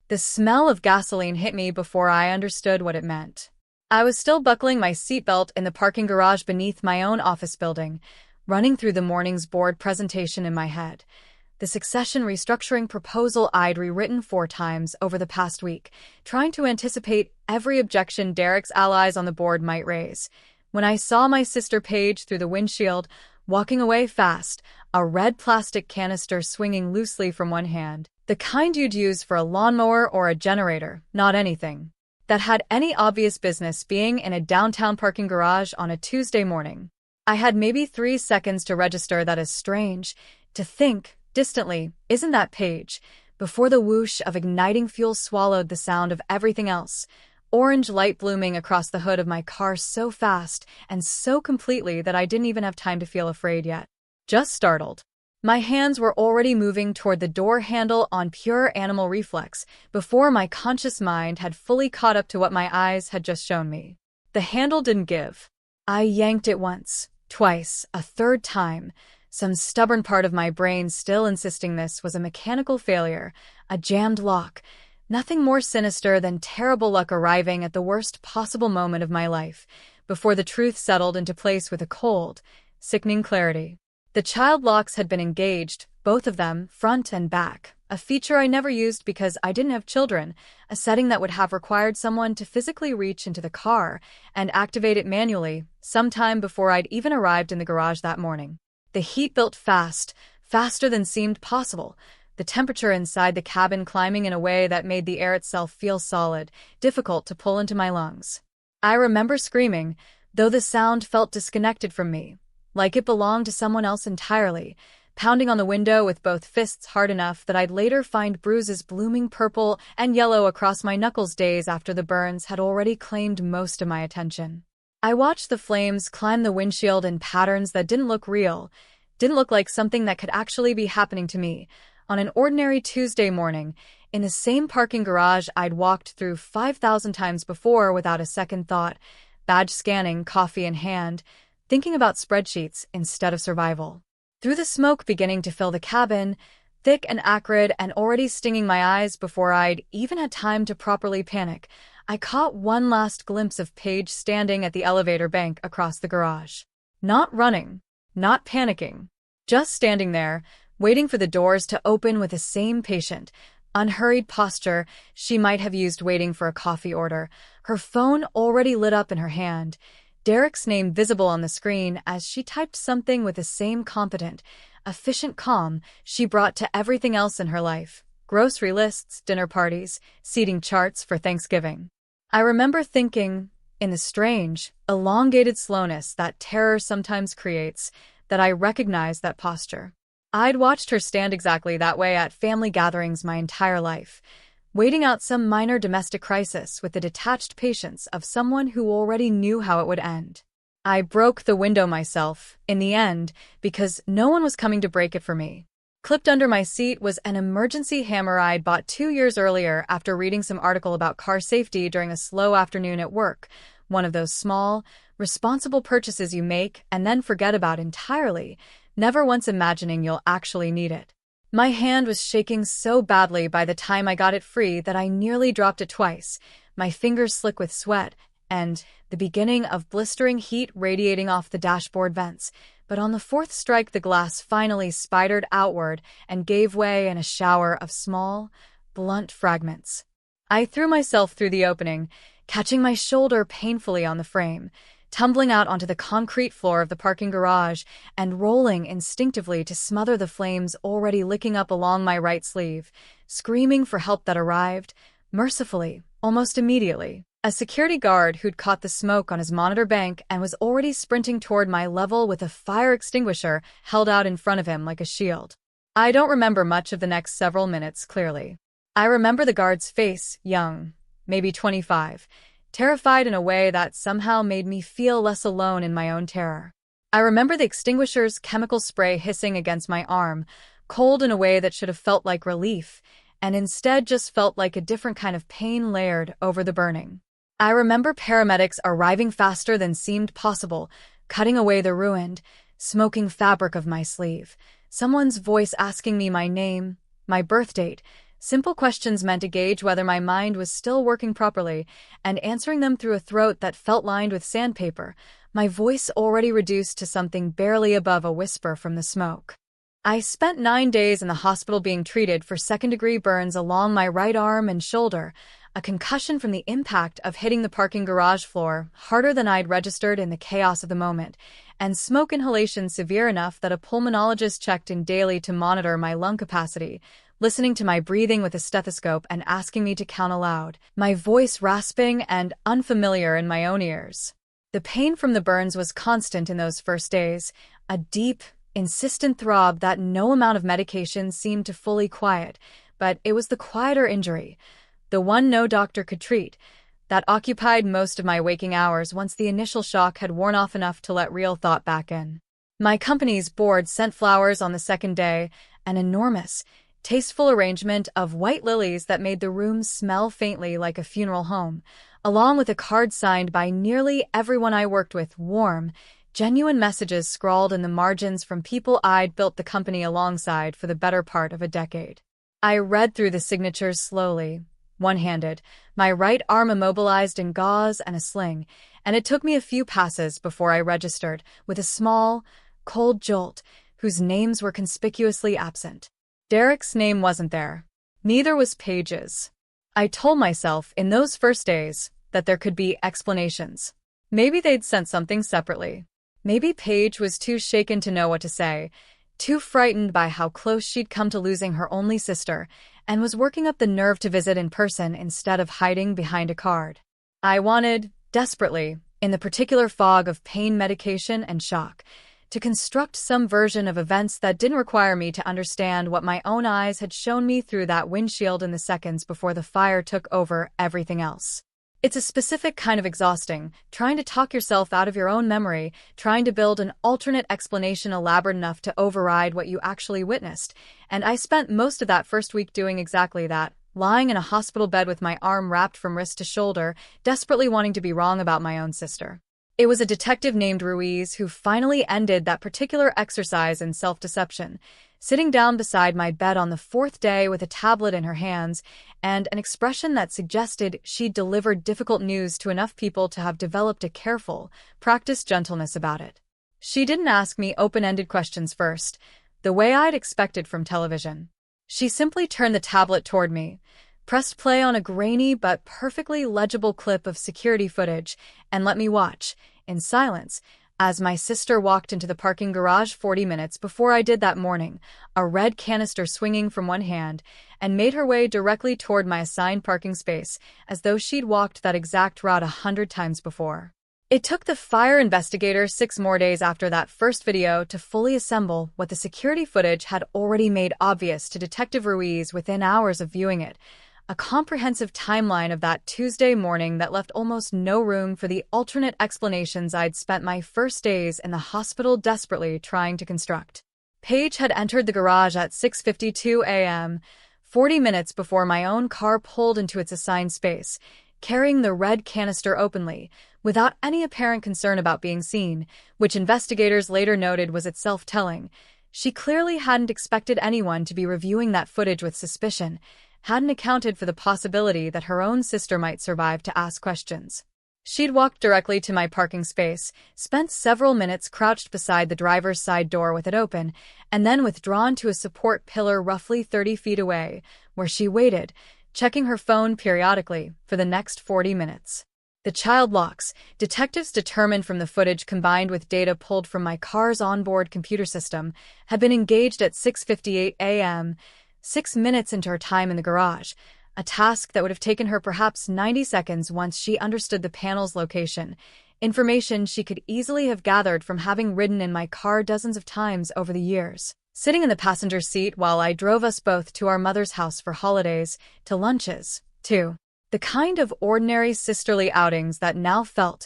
The smell of gasoline hit me before I understood what it meant. I was still buckling my seatbelt in the parking garage beneath my own office building, running through the morning's board presentation in my head. The succession restructuring proposal I'd rewritten 4 times over the past week, trying to anticipate every objection Derek's allies on the board might raise. When I saw my sister Paige through the windshield, walking away fast, a red plastic canister swinging loosely from one hand, the kind you'd use for a lawnmower or a generator, not anything that had any obvious business being in a downtown parking garage on a Tuesday morning. I had maybe 3 seconds to register that as strange, to think, distantly, isn't that Paige, before the whoosh of igniting fuel swallowed the sound of everything else, orange light blooming across the hood of my car so fast and so completely that I didn't even have time to feel afraid yet. Just startled. My hands were already moving toward the door handle on pure animal reflex before my conscious mind had fully caught up to what my eyes had just shown me. The handle didn't give. I yanked it once, twice, a third time, some stubborn part of my brain still insisting this was a mechanical failure, a jammed lock, nothing more sinister than terrible luck arriving at the worst possible moment of my life, before the truth settled into place with a cold, sickening clarity. The child locks had been engaged, both of them, front and back, a feature I never used because I didn't have children, a setting that would have required someone to physically reach into the car and activate it manually, sometime before I'd even arrived in the garage that morning. The heat built fast, faster than seemed possible, the temperature inside the cabin climbing in a way that made the air itself feel solid, difficult to pull into my lungs. I remember screaming, though the sound felt disconnected from me, like it belonged to someone else entirely, pounding on the window with both fists hard enough that I'd later find bruises blooming purple and yellow across my knuckles days after the burns had already claimed most of my attention. I watched the flames climb the windshield in patterns that didn't look real, didn't look like something that could actually be happening to me, on an ordinary Tuesday morning, in the same parking garage I'd walked through 5,000 times before without a second thought, badge scanning, coffee in hand, thinking about spreadsheets instead of survival. Through the smoke beginning to fill the cabin, thick and acrid and already stinging my eyes before I'd even had time to properly panic, I caught one last glimpse of Paige standing at the elevator bank across the garage. Not running, not panicking, just standing there, waiting for the doors to open with the same patient, unhurried posture she might have used waiting for a coffee order, her phone already lit up in her hand, Derek's name visible on the screen as she typed something with the same competent, efficient calm she brought to everything else in her life: grocery lists, dinner parties, seating charts for Thanksgiving. I remember thinking, in the strange, elongated slowness that terror sometimes creates, that I recognized that posture. I'd watched her stand exactly that way at family gatherings my entire life, waiting out some minor domestic crisis with the detached patience of someone who already knew how it would end. I broke the window myself, in the end, because no one was coming to break it for me. Clipped under my seat was an emergency hammer I'd bought 2 years earlier after reading some article about car safety during a slow afternoon at work, one of those small, responsible purchases you make and then forget about entirely, never once imagining you'll actually need it. My hand was shaking so badly by the time I got it free that I nearly dropped it twice, my fingers slick with sweat, and the beginning of blistering heat radiating off the dashboard vents. But on the 4th strike the glass finally spidered outward and gave way in a shower of small, blunt fragments. I threw myself through the opening, catching my shoulder painfully on the frame, tumbling out onto the concrete floor of the parking garage and rolling instinctively to smother the flames already licking up along my right sleeve, screaming for help that arrived, mercifully, almost immediately. A security guard who'd caught the smoke on his monitor bank and was already sprinting toward my level with a fire extinguisher held out in front of him like a shield. I don't remember much of the next several minutes clearly. I remember the guard's face, young, maybe 25, terrified in a way that somehow made me feel less alone in my own terror. I remember the extinguisher's chemical spray hissing against my arm, cold in a way that should have felt like relief, and instead just felt like a different kind of pain layered over the burning. I remember paramedics arriving faster than seemed possible, cutting away the ruined, smoking fabric of my sleeve, someone's voice asking me my name, my birth date, Simple questions meant to gauge whether my mind was still working properly, and answering them through a throat that felt lined with sandpaper, my voice already reduced to something barely above a whisper from the smoke. I spent 9 days in the hospital being treated for second-degree burns along my right arm and shoulder, a concussion from the impact of hitting the parking garage floor harder than I'd registered in the chaos of the moment, and smoke inhalation severe enough that a pulmonologist checked in daily to monitor my lung capacity, listening to my breathing with a stethoscope and asking me to count aloud, my voice rasping and unfamiliar in my own ears. The pain from the burns was constant in those first days, a deep, insistent throb that no amount of medication seemed to fully quiet, but it was the quieter injury, the one no doctor could treat, that occupied most of my waking hours once the initial shock had worn off enough to let real thought back in. My company's board sent flowers on the second day, an enormous, tasteful arrangement of white lilies that made the room smell faintly like a funeral home, along with a card signed by nearly everyone I worked with, warm, genuine messages scrawled in the margins from people I'd built the company alongside for the better part of a decade. I read through the signatures slowly, one-handed, my right arm immobilized in gauze and a sling, and it took me a few passes before I registered, with a small, cold jolt, whose names were conspicuously absent. Derek's name wasn't there. Neither was Paige's. I told myself in those first days that there could be explanations. Maybe they'd sent something separately. Maybe Paige was too shaken to know what to say, too frightened by how close she'd come to losing her only sister, and was working up the nerve to visit in person instead of hiding behind a card. I wanted, desperately, in the particular fog of pain medication and shock, to construct some version of events that didn't require me to understand what my own eyes had shown me through that windshield in the seconds before the fire took over everything else. It's a specific kind of exhausting, trying to talk yourself out of your own memory, trying to build an alternate explanation elaborate enough to override what you actually witnessed, and I spent most of that first week doing exactly that, lying in a hospital bed with my arm wrapped from wrist to shoulder, desperately wanting to be wrong about my own sister. It was a detective named Ruiz who finally ended that particular exercise in self-deception, sitting down beside my bed on the 4th day with a tablet in her hands and an expression that suggested she'd delivered difficult news to enough people to have developed a careful, practiced gentleness about it. She didn't ask me open-ended questions first, the way I'd expected from television. She simply turned the tablet toward me, pressed play on a grainy but perfectly legible clip of security footage, and let me watch, in silence, as my sister walked into the parking garage 40 minutes before I did that morning, a red canister swinging from one hand, and made her way directly toward my assigned parking space, as though she'd walked that exact route 100 times before. It took the fire investigator 6 more days after that first video to fully assemble what the security footage had already made obvious to Detective Ruiz within hours of viewing it, a comprehensive timeline of that Tuesday morning that left almost no room for the alternate explanations I'd spent my first days in the hospital desperately trying to construct. Paige had entered the garage at 6:52 a.m., 40 minutes before my own car pulled into its assigned space, carrying the red canister openly, without any apparent concern about being seen, which investigators later noted was itself telling. She clearly hadn't expected anyone to be reviewing that footage with suspicion, hadn't accounted for the possibility that her own sister might survive to ask questions. She'd walked directly to my parking space, spent several minutes crouched beside the driver's side door with it open, and then withdrawn to a support pillar roughly 30 feet away, where she waited, checking her phone periodically, for the next 40 minutes. The child locks, detectives determined from the footage combined with data pulled from my car's onboard computer system, had been engaged at 6:58 a.m., 6 minutes into her time in the garage, a task that would have taken her perhaps 90 seconds once she understood the panel's location, information she could easily have gathered from having ridden in my car dozens of times over the years. Sitting in the passenger seat while I drove us both to our mother's house for holidays, to lunches, too. The kind of ordinary sisterly outings that now felt,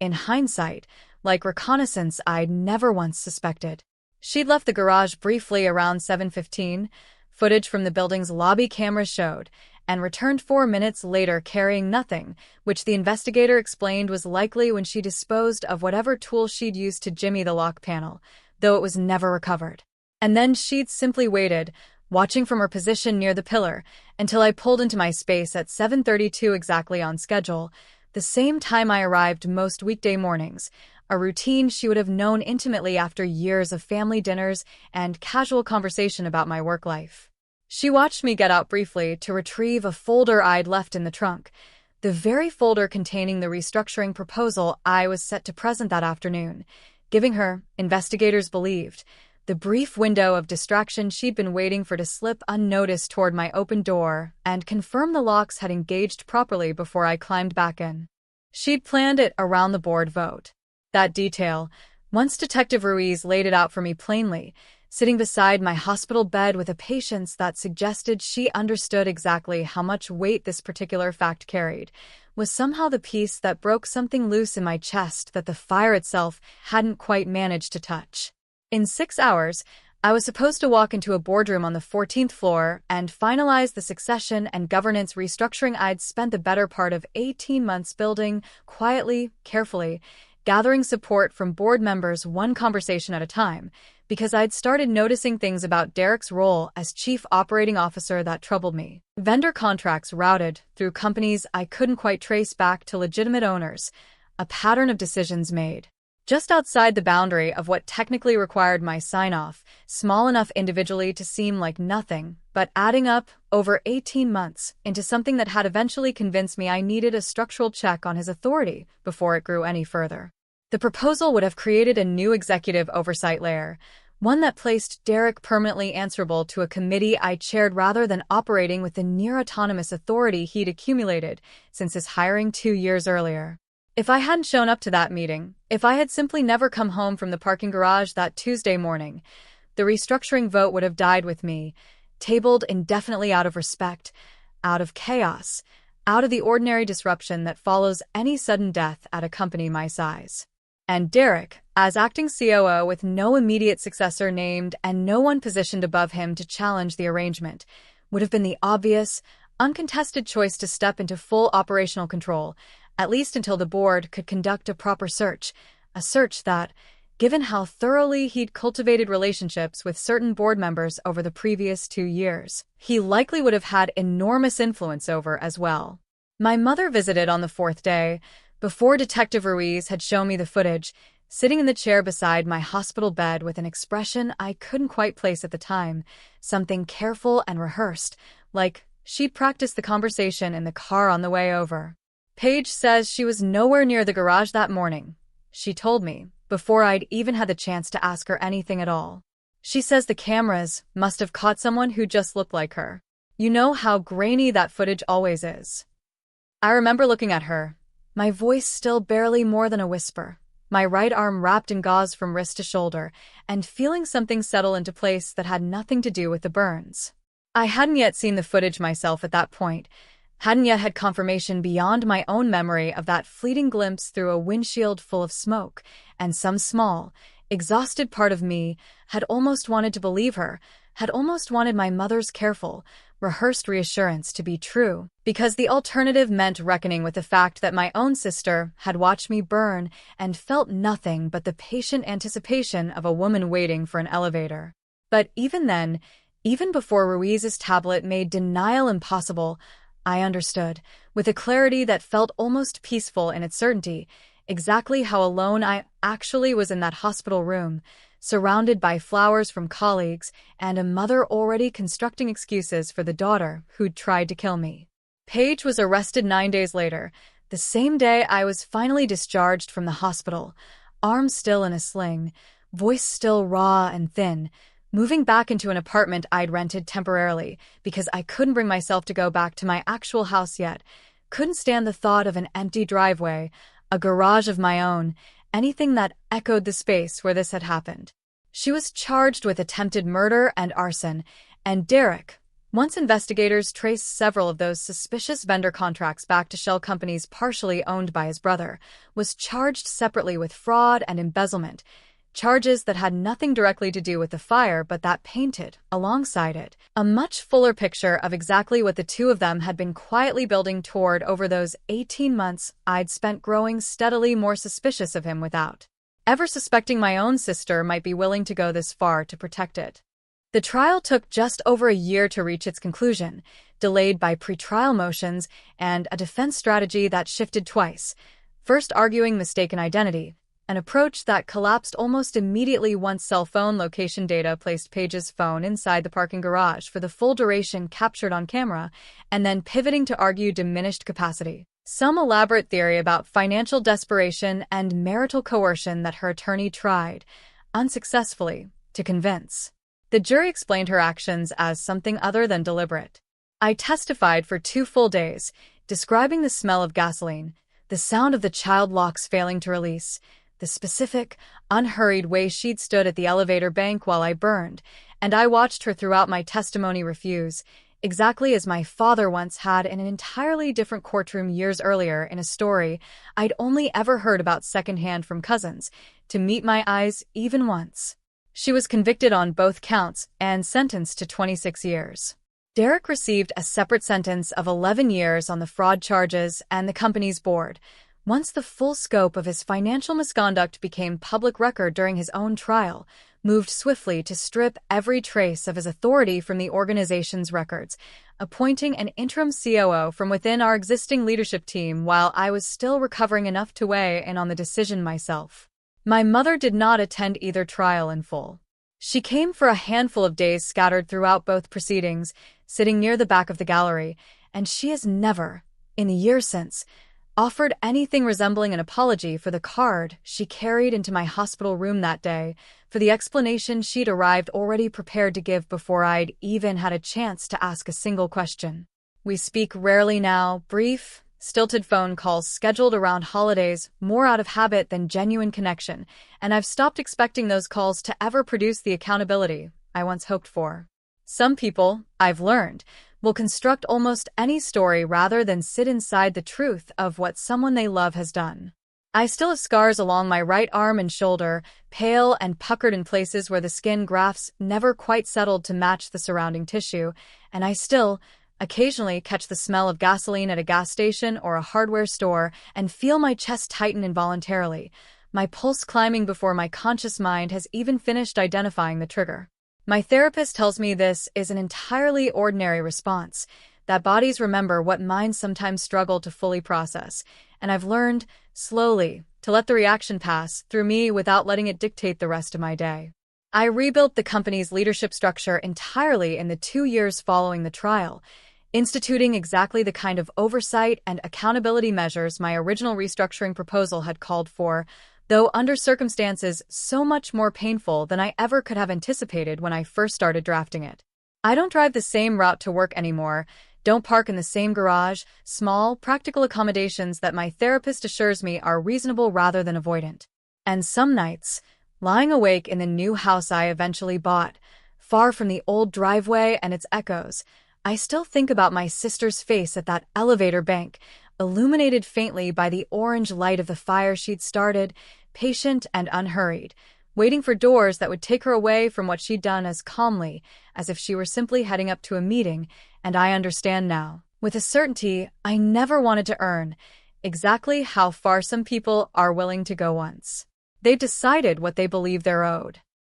in hindsight, like reconnaissance I'd never once suspected. She'd left the garage briefly around 7:15, footage from the building's lobby cameras showed, and returned 4 minutes later carrying nothing, which the investigator explained was likely when she disposed of whatever tool she'd used to jimmy the lock panel, though it was never recovered. And then she'd simply waited, watching from her position near the pillar until I pulled into my space at 7:32 exactly on schedule, the same time I arrived most weekday mornings, a routine she would have known intimately after years of family dinners and casual conversation about my work life. She watched me get out briefly to retrieve a folder I'd left in the trunk, the very folder containing the restructuring proposal I was set to present that afternoon, giving her, investigators believed, the brief window of distraction she'd been waiting for to slip unnoticed toward my open door and confirm the locks had engaged properly before I climbed back in. She'd planned it around the board vote. That detail, once Detective Ruiz laid it out for me plainly, sitting beside my hospital bed with a patience that suggested she understood exactly how much weight this particular fact carried, was somehow the piece that broke something loose in my chest that the fire itself hadn't quite managed to touch. In 6 hours, I was supposed to walk into a boardroom on the 14th floor and finalize the succession and governance restructuring I'd spent the better part of 18 months building, quietly, carefully, gathering support from board members one conversation at a time, because I'd started noticing things about Derek's role as chief operating officer that troubled me. Vendor contracts routed through companies I couldn't quite trace back to legitimate owners, a pattern of decisions made just outside the boundary of what technically required my sign-off, small enough individually to seem like nothing, but adding up, over 18 months, into something that had eventually convinced me I needed a structural check on his authority before it grew any further. The proposal would have created a new executive oversight layer, one that placed Derek permanently answerable to a committee I chaired rather than operating with the near-autonomous authority he'd accumulated since his hiring 2 years earlier. If I hadn't shown up to that meeting, if I had simply never come home from the parking garage that Tuesday morning, the restructuring vote would have died with me, tabled indefinitely out of respect, out of chaos, out of the ordinary disruption that follows any sudden death at a company my size. And Derek, as acting COO with no immediate successor named and no one positioned above him to challenge the arrangement, would have been the obvious, uncontested choice to step into full operational control, at least until the board could conduct a proper search, a search that, given how thoroughly he'd cultivated relationships with certain board members over the previous 2 years, he likely would have had enormous influence over as well. My mother visited on the 4th day, before Detective Ruiz had shown me the footage, sitting in the chair beside my hospital bed with an expression I couldn't quite place at the time, something careful and rehearsed, like she'd practiced the conversation in the car on the way over. Paige says she was nowhere near the garage that morning, she told me, before I'd even had the chance to ask her anything at all. She says the cameras must have caught someone who just looked like her. You know how grainy that footage always is. I remember looking at her, my voice still barely more than a whisper, my right arm wrapped in gauze from wrist to shoulder, and feeling something settle into place that had nothing to do with the burns. I hadn't yet seen the footage myself at that point, hadn't yet had confirmation beyond my own memory of that fleeting glimpse through a windshield full of smoke, and some small, exhausted part of me had almost wanted to believe her, had almost wanted my mother's careful, rehearsed reassurance to be true, because the alternative meant reckoning with the fact that my own sister had watched me burn and felt nothing but the patient anticipation of a woman waiting for an elevator. But even then, even before Ruiz's tablet made denial impossible, I understood, with a clarity that felt almost peaceful in its certainty, exactly how alone I actually was in that hospital room, surrounded by flowers from colleagues and a mother already constructing excuses for the daughter who'd tried to kill me. Paige was arrested 9 days later, the same day I was finally discharged from the hospital, arm still in a sling, voice still raw and thin, moving back into an apartment I'd rented temporarily because I couldn't bring myself to go back to my actual house yet, couldn't stand the thought of an empty driveway, a garage of my own, anything that echoed the space where this had happened. She was charged with attempted murder and arson, and Derek, once investigators traced several of those suspicious vendor contracts back to shell companies partially owned by his brother, was charged separately with fraud and embezzlement, charges that had nothing directly to do with the fire but that painted, alongside it, a much fuller picture of exactly what the two of them had been quietly building toward over those 18 months I'd spent growing steadily more suspicious of him without ever suspecting my own sister might be willing to go this far to protect it. The trial took just over a year to reach its conclusion, delayed by pretrial motions and a defense strategy that shifted twice, first arguing mistaken identity, an approach that collapsed almost immediately once cell phone location data placed Paige's phone inside the parking garage for the full duration captured on camera, and then pivoting to argue diminished capacity. Some elaborate theory about financial desperation and marital coercion that her attorney tried, unsuccessfully, to convince. The jury explained her actions as something other than deliberate. I testified for 2 full days, describing the smell of gasoline, the sound of the child locks failing to release, the specific, unhurried way she'd stood at the elevator bank while I burned, and I watched her throughout my testimony refuse, exactly as my father once had in an entirely different courtroom years earlier in a story I'd only ever heard about secondhand from cousins, to meet my eyes even once. She was convicted on both counts and sentenced to 26 years. Derek received a separate sentence of 11 years on the fraud charges and the company's board, once the full scope of his financial misconduct became public record during his own trial, moved swiftly to strip every trace of his authority from the organization's records, appointing an interim COO from within our existing leadership team while I was still recovering enough to weigh in on the decision myself. My mother did not attend either trial in full. She came for a handful of days scattered throughout both proceedings, sitting near the back of the gallery, and she has never, in the years since, offered anything resembling an apology for the card she carried into my hospital room that day, for the explanation she'd arrived already prepared to give before I'd even had a chance to ask a single question. We speak rarely now, brief, stilted phone calls scheduled around holidays, more out of habit than genuine connection, and I've stopped expecting those calls to ever produce the accountability I once hoped for. Some people, I've learned, will construct almost any story rather than sit inside the truth of what someone they love has done. I still have scars along my right arm and shoulder, pale and puckered in places where the skin grafts never quite settled to match the surrounding tissue, and I still, occasionally catch the smell of gasoline at a gas station or a hardware store and feel my chest tighten involuntarily, my pulse climbing before my conscious mind has even finished identifying the trigger. My therapist tells me this is an entirely ordinary response, that bodies remember what minds sometimes struggle to fully process, and I've learned, slowly, to let the reaction pass through me without letting it dictate the rest of my day. I rebuilt the company's leadership structure entirely in the 2 years following the trial, instituting exactly the kind of oversight and accountability measures my original restructuring proposal had called for, though under circumstances so much more painful than I ever could have anticipated when I first started drafting it. I don't drive the same route to work anymore, don't park in the same garage, small, practical accommodations that my therapist assures me are reasonable rather than avoidant. And some nights, lying awake in the new house I eventually bought, far from the old driveway and its echoes, I still think about my sister's face at that elevator bank, illuminated faintly by the orange light of the fire she'd started, patient and unhurried, waiting for doors that would take her away from what she'd done as calmly as if she were simply heading up to a meeting, and I understand now, with a certainty I never wanted to earn, exactly how far some people are willing to go once they've decided what they believe they're owed.